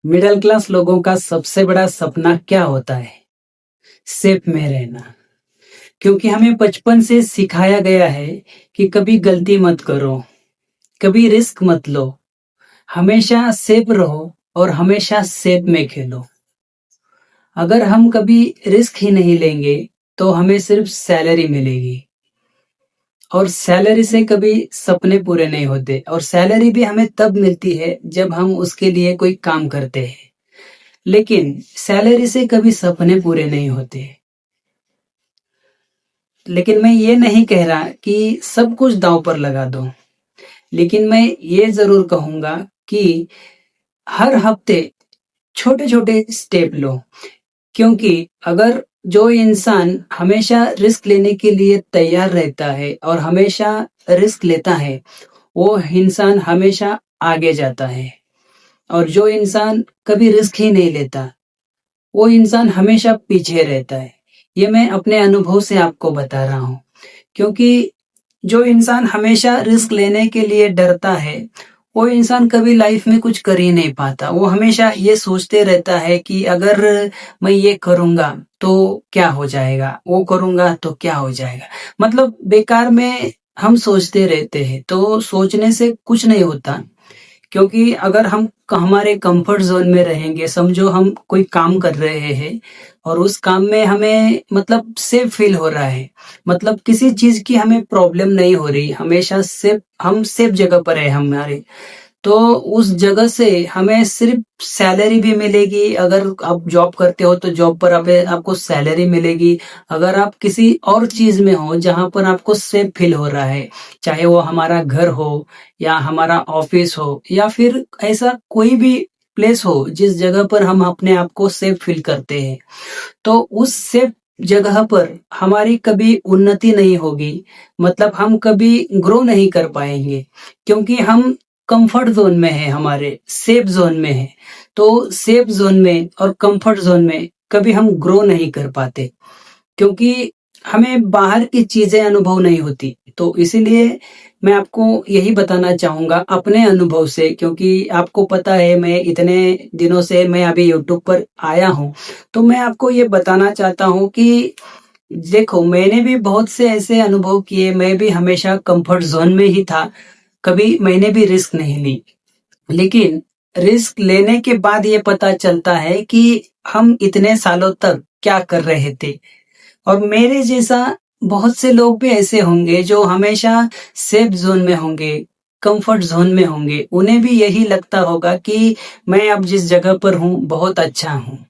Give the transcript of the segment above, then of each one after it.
Middle class लोगों का सबसे बड़ा सपना क्या होता है? सेफ में रहना। क्योंकि हमें बचपन से सिखाया गया है कि कभी गलती मत करो, कभी रिस्क मत लो, हमेशा सेफ रहो और हमेशा सेफ में खेलो। अगर हम कभी रिस्क ही नहीं लेंगे, तो हमें सिर्फ सैलरी मिलेगी और सैलरी से कभी सपने पूरे नहीं होते और सैलरी भी हमें तब मिलती है जब हम उसके लिए कोई काम करते हैं। लेकिन सैलरी से कभी सपने पूरे नहीं होते। लेकिन मैं ये नहीं कह रहा कि सब कुछ दांव पर लगा दो, लेकिन मैं ये ज़रूर कहूँगा कि हर हफ्ते छोटे-छोटे स्टेप लो, क्योंकि अगर जो इंसान हमेशा रिस्क लेने के लिए तैयार रहता है और हमेशा रिस्क लेता है, वो इंसान हमेशा आगे जाता है और जो इंसान कभी रिस्क ही नहीं लेता, वो इंसान हमेशा पीछे रहता है। ये मैं अपने अनुभव से आपको बता रहा हूँ, क्योंकि जो इंसान हमेशा रिस्क लेने के लिए डरता है, वो इंसान कभी लाइफ में कुछ कर ही नहीं पाता। वो हमेशा ये सोचते रहता है कि अगर मैं ये करूँगा तो क्या हो जाएगा? वो करूँगा तो क्या हो जाएगा? मतलब बेकार में हम सोचते रहते हैं, तो सोचने से कुछ नहीं होता। क्योंकि अगर हम हमारे कंफर्ट ज़ोन में रहेंगे, समझो हम कोई काम कर रहे हैं और उस काम में हमें मतलब सेफ फ़ील हो रहा है, मतलब किसी चीज़ की हमें प्रॉब्लम नहीं हो रही, हमेशा सेफ जगह पर है हमारे। तो उस जगह से हमें सिर्फ़ सैलरी भी मिलेगी, अगर आप जॉब करते हो तो जॉब पर आपको सैलरी मिलेगी। अगर आप किसी और चीज़ में हो जहाँ पर आपको सेफ फ़ील हो रहा है, चाहे वो हमारा घर हो या हमारा ऑफ़िस हो या फिर ऐसा कोई भी प्लेस हो जिस जगह पर हम अपने आप को सेफ फ़ील करते हैं, तो उस सेफ जगह पर हमारी कभी उन्नति नहीं होगी, मतलब हम कभी ग्रो नहीं कर पाएँगे, क्योंकि हम कंफर्ट ज़ोन में हैं हमारे, सेफ ज़ोन में हैं। तो सेफ ज़ोन में और कंफर्ट ज़ोन में कभी हम ग्रो नहीं कर पाते, क्योंकि हमें बाहर की चीज़ें अनुभव नहीं होती। तो इसीलिए मैं आपको यही बताना चाहूँगा अपने अनुभव से, क्योंकि आपको पता है मैं इतने दिनों से मैं अभी यूट्यूब पर आया हूँ, तो मैं आपको ये बताना चाहता हूँ कि देखो मैंने भी बहुत से ऐसे अनुभव किए, मैं भी हमेशा कंफर्ट ज़ोन में ही था, कभी मैंने भी रिस्क नहीं ली। लेकिन रिस्क लेने के बाद ये पता चलता है कि हम इतने सालों तक क्या कर रहे थे। और मेरे जैसा बहुत से लोग भी ऐसे होंगे जो हमेशा सेफ ज़ोन में होंगे, कंफर्ट ज़ोन में होंगे। उन्हें भी यही लगता होगा कि मैं अब जिस जगह पर हूँ, बहुत अच्छा हूँ।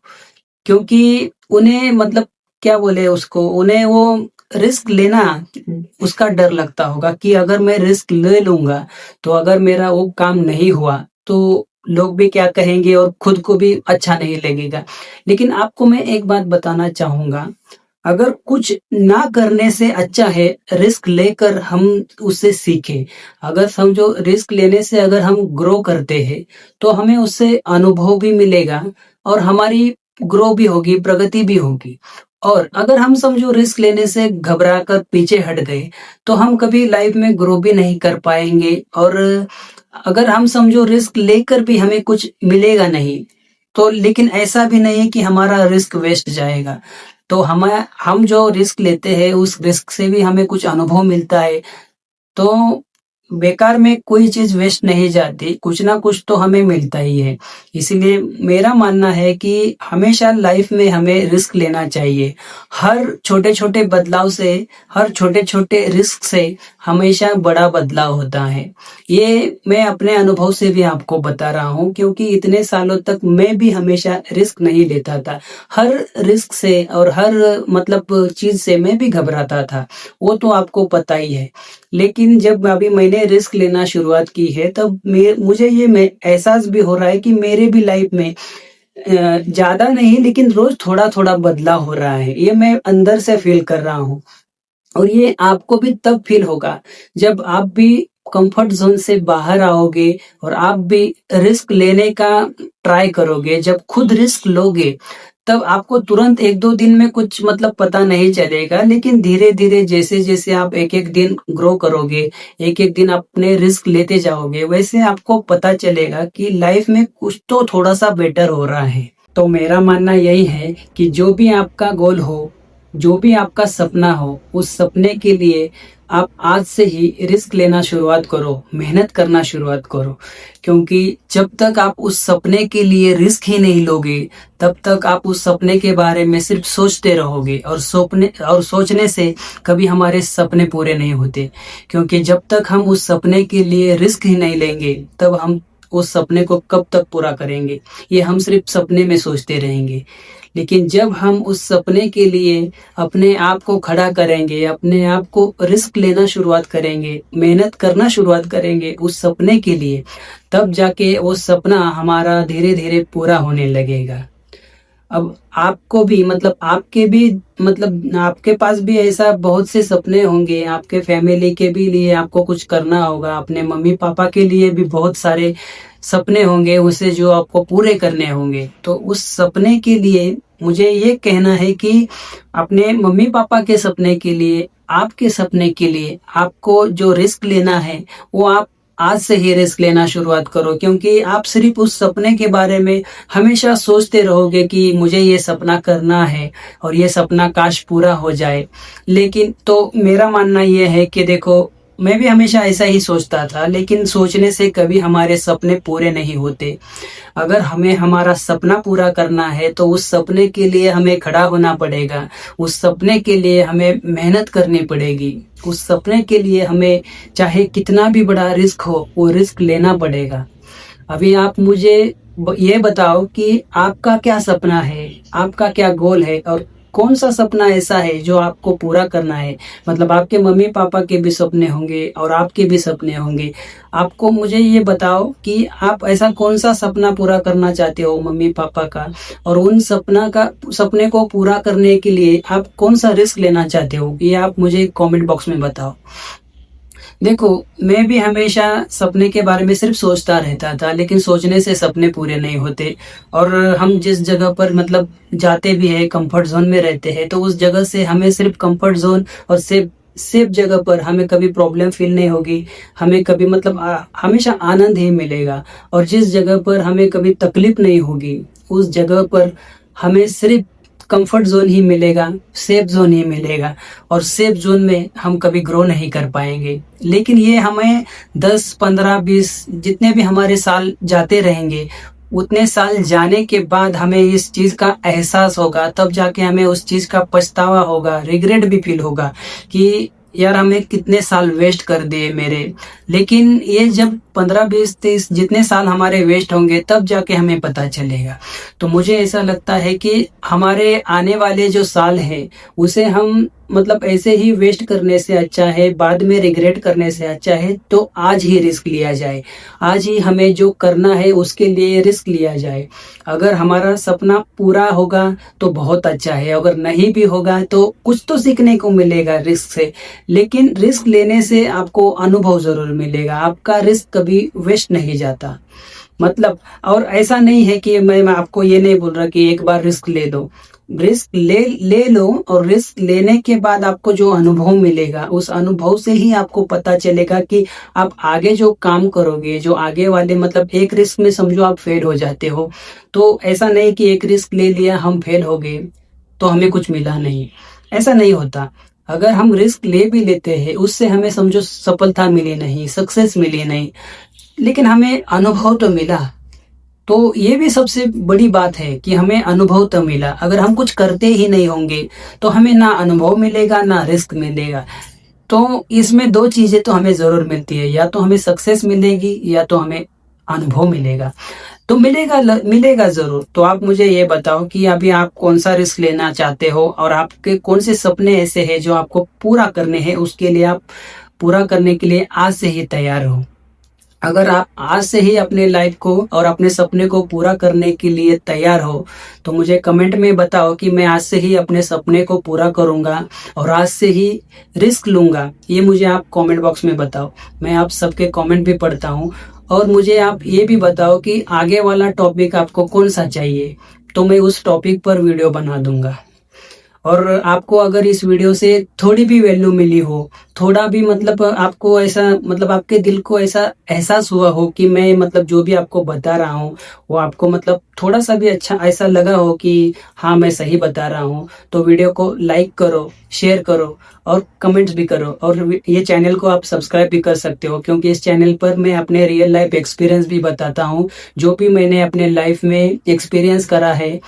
क्योंकि उन्हें मतलब क्या बोले उसको, उन्हें वो रिस्क लेना उसका डर लगता होगा कि अगर मैं रिस्क ले लूँगा, तो अगर मेरा वो काम नहीं हुआ, तो लोग भी क्या कहेंगे और खुद को भी अच्छा नहीं लगेगा। लेकिन आपको मैं एक बात बताना चाहूँगा, अगर कुछ ना करने से अच्छा है रिस्क लेकर हम उससे सीखें। अगर समझो रिस्क लेने से अगर हम ग्रो करते हैं, तो हमें उससे अनुभव भी मिलेगा और हमारी ग्रो भी होगी, प्रगति भी होगी। और अगर हम समझो रिस्क लेने से घबरा कर पीछे हट गए, तो हम कभी लाइफ में ग्रो भी नहीं कर पाएँगे और अगर हम समझो रिस्क लेकर भी हमें कुछ मिलेगा नहीं, तो लेकिन ऐसा भी नहीं है कि हमारा रिस्क वेस्ट जाएगा। तो हम जो रिस्क लेते हैं, उस रिस्क से भी हमें कुछ अनुभव मिलता है। तो बेकार में कोई चीज़ वेस्ट नहीं जाती, कुछ ना कुछ तो हमें मिलता ही है। इसीलिए मेरा मानना है कि हमेशा लाइफ में हमें रिस्क लेना चाहिए। हर छोटे-छोटे बदलाव से, हर छोटे-छोटे रिस्क से हमेशा बड़ा बदलाव होता है। ये मैं अपने अनुभव से भी आपको बता रहा हूँ, क्योंकि इतने सालों तक मैं भी हमेशा रिस्क नहीं लेता था। हर रिस्क से और हर मतलब चीज़ से मैं भी घबराता था, वो तो आपको पता ही है। लेकिन जब अभी मैंने रिस्क लेना शुरुआत की है, तब मुझे ये एहसास भी हो रहा है कि मेरे भी लाइफ में ज़्यादा नहीं लेकिन रोज़ थोड़ा-थोड़ा बदलाव हो रहा है। ये मैं अंदर से फ़ील कर रहा हूँ और ये आपको भी तब फ़ील होगा जब आप भी कंफर्ट ज़ोन से बाहर आओगे और आप भी रिस्क लेने का ट्राई करोगे। जब खुद रिस्क लोगे, तब आपको तुरंत 1-2 दिन में कुछ मतलब पता नहीं चलेगा, लेकिन धीरे-धीरे जैसे-जैसे आप एक-एक दिन ग्रो करोगे, एक-एक दिन अपने रिस्क लेते जाओगे, वैसे आपको पता चलेगा कि लाइफ में कुछ तो थोड़ा-सा बेटर हो रहा है। तो मेरा मानना यही है कि जो भी आपका गोल हो, जो भी आपका सपना हो, उस सपने के लिए आप आज से ही रिस्क लेना शुरुआत करो, मेहनत करना शुरुआत करो। क्योंकि जब तक आप उस सपने के लिए रिस्क ही नहीं लोगे, तब तक आप उस सपने के बारे में सिर्फ सोचते रहोगे और सोचने से कभी हमारे सपने पूरे नहीं होते। क्योंकि जब तक हम उस सपने के लिए रिस्क ही नहीं लेंगे, तब हम उस सपने को कब तक पूरा करेंगे? ये हम सिर्फ सपने में सोचते रहेंगे। लेकिन जब हम उस सपने के लिए अपने आप को खड़ा करेंगे, अपने आप को रिस्क लेना शुरुआत करेंगे, मेहनत करना शुरुआत करेंगे उस सपने के लिए, तब जाके वो सपना हमारा धीरे-धीरे पूरा होने लगेगा। अब आपको भी आपके पास भी ऐसा बहुत से सपने होंगे, आपके फैमिली के भी लिए आपको कुछ करना होगा, अपने मम्मी-पापा के लिए भी बहुत सारे सपने होंगे, उसे जो आपको पूरे करने होंगे। तो उस सपने के लिए मुझे ये कहना है कि अपने मम्मी-पापा के सपने के लिए, आपके सपने के लिए आपको जो रिस्क लेना है, वो आप आज से ही रिस्क लेना शुरुआत करो। क्योंकि आप सिर्फ उस सपने के बारे में हमेशा सोचते रहोगे कि मुझे ये सपना करना है और ये सपना काश पूरा हो जाए। लेकिन तो मेरा मानना ये है कि देखो, मैं भी हमेशा ऐसा ही सोचता था, लेकिन सोचने से कभी हमारे सपने पूरे नहीं होते। अगर हमें हमारा सपना पूरा करना है, तो उस सपने के लिए हमें खड़ा होना पड़ेगा, उस सपने के लिए हमें मेहनत करनी पड़ेगी, उस सपने के लिए हमें चाहे कितना भी बड़ा रिस्क हो, वो रिस्क लेना पड़ेगा। अभी आप मुझे ये बताओ कि आपका क्या सपना है, आपका क्या गोल है और कौन सा सपना ऐसा है जो आपको पूरा करना है? मतलब आपके मम्मी-पापा के भी सपने होंगे और आपके भी सपने होंगे। आपको मुझे ये बताओ कि आप ऐसा कौन सा सपना पूरा करना चाहते हो मम्मी-पापा का, और उन सपने को पूरा करने के लिए आप कौन सा रिस्क लेना चाहते हो? ये आप मुझे कमेंट बॉक्स में बताओ। देखो, मैं भी हमेशा सपने के बारे में सिर्फ सोचता रहता था, लेकिन सोचने से सपने पूरे नहीं होते। और हम जिस जगह पर जाते भी हैं, कंफर्ट ज़ोन में रहते हैं, तो उस जगह से हमें सिर्फ कंफर्ट ज़ोन और सेफ जगह पर हमें कभी प्रॉब्लम फ़ील नहीं होगी, हमें कभी हमेशा आनंद ही मिलेगा। और जिस जगह पर हमें कभी तकलीफ़ नहीं होगी, उस जगह पर हमें सिर्फ कंफर्ट ज़ोन ही मिलेगा, सेफ ज़ोन ही मिलेगा, और सेफ ज़ोन में हम कभी ग्रो नहीं कर पाएँगे। लेकिन ये हमें 10, 15, 20 जितने भी हमारे साल जाते रहेंगे, उतने साल जाने के बाद हमें इस चीज़ का एहसास होगा, तब जाके हमें उस चीज़ का पछतावा होगा, रिग्रेट भी फ़ील होगा कि यार हमें कितने साल वेस्ट कर दिए मेरे। लेकिन ये जब 15, 20, 30 जितने साल हमारे वेस्ट होंगे, तब जाके हमें पता चलेगा। तो मुझे ऐसा लगता है कि हमारे आने वाले जो साल हैं, उसे हम ऐसे ही वेस्ट करने से अच्छा है, बाद में रिग्रेट करने से अच्छा है, तो आज ही रिस्क लिया जाए। आज ही हमें जो करना है उसके लिए रिस्क लिया जाए। अगर हमारा सपना पूरा होगा तो बहुत अच्छा है, अगर नहीं भी होगा तो कुछ तो सीखने को मिलेगा रिस्क से। लेकिन रिस्क लेने से आपको अनुभव ज़रूर मिलेगा, आपका रिस्क कभी वेस्ट नहीं जाता। और ऐसा नहीं है कि मैं आपको ये नहीं बोल रहा कि एक बार रिस्क ले दो। रिस्क ले लो, और रिस्क लेने के बाद आपको जो अनुभव मिलेगा, उस अनुभव से ही आपको पता चलेगा कि आप आगे जो काम करोगे, जो आगे वाले एक रिस्क में समझो आप फेल हो जाते हो, तो ऐसा नहीं कि एक रिस्क ले लिया हम फेल हो गए तो हमें कुछ मिला नहीं, ऐसा नहीं होता। अगर हम रिस्क ले भी लेते हैं, उससे हमें समझो सफलता मिली नहीं, सक्सेस मिली नहीं, लेकिन हमें अनुभव तो मिला। तो ये भी सबसे बड़ी बात है कि हमें अनुभव तो मिला। अगर हम कुछ करते ही नहीं होंगे, तो हमें ना अनुभव मिलेगा, ना रिस्क मिलेगा। तो इसमें 2 चीज़ें तो हमें ज़रूर मिलती है, या तो हमें सक्सेस मिलेगी या तो हमें अनुभव मिलेगा। तो मिलेगा ज़रूर। तो आप मुझे ये बताओ कि अभी आप कौन-सा रिस्क लेना चाहते हो, और आपके कौन से सपने ऐसे हैं जो आपको पूरा करने हैं, उसके लिए आप पूरा करने के लिए आज से ही तैयार हो। अगर आप आज से ही अपने लाइफ को और अपने सपने को पूरा करने के लिए तैयार हो, तो मुझे कमेंट में बताओ कि मैं आज से ही अपने सपने को पूरा करूंगा और आज से ही रिस्क लूंगा। ये मुझे आप कमेंट बॉक्स में बताओ। मैं आप सबके कमेंट भी पढ़ता हूँ। और मुझे आप ये भी बताओ कि आगे वाला टॉपिक आपको कौन सा चाहिए। तो मैं उस टॉपिक पर वीडियो बना दूंगा। और आपको अगर इस वीडियो से थोड़ी भी वैल्यू मिली हो, थोड़ा भी मतलब आपको ऐसा मतलब आपके दिल को ऐसा एहसास हुआ हो कि मैं मतलब जो भी आपको बता रहा हूँ वो आपको मतलब थोड़ा सा भी अच्छा ऐसा लगा हो कि हाँ मैं सही बता रहा हूँ, तो वीडियो को लाइक करो, शेयर करो और कमेंट्स भी करो। और ये चैनल को आप सब्सक्राइब भी कर सकते हो, क्योंकि इस चैनल पर मैं अपने रियल लाइफ एक्सपीरियंस भी बताता हूँ। जो भी मैंने अपने लाइफ में एक्सपीरियंस करा है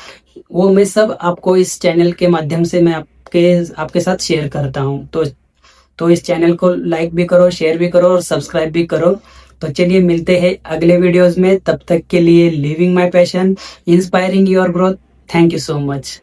वो मैं सब आपको इस चैनल के माध्यम से मैं आपके आपके साथ शेयर करता हूँ। तो इस चैनल को लाइक भी करो, शेयर भी करो और सब्सक्राइब भी करो। तो चलिए मिलते हैं अगले वीडियोस में, तब तक के लिए living my passion, inspiring your growth. Thank you so much.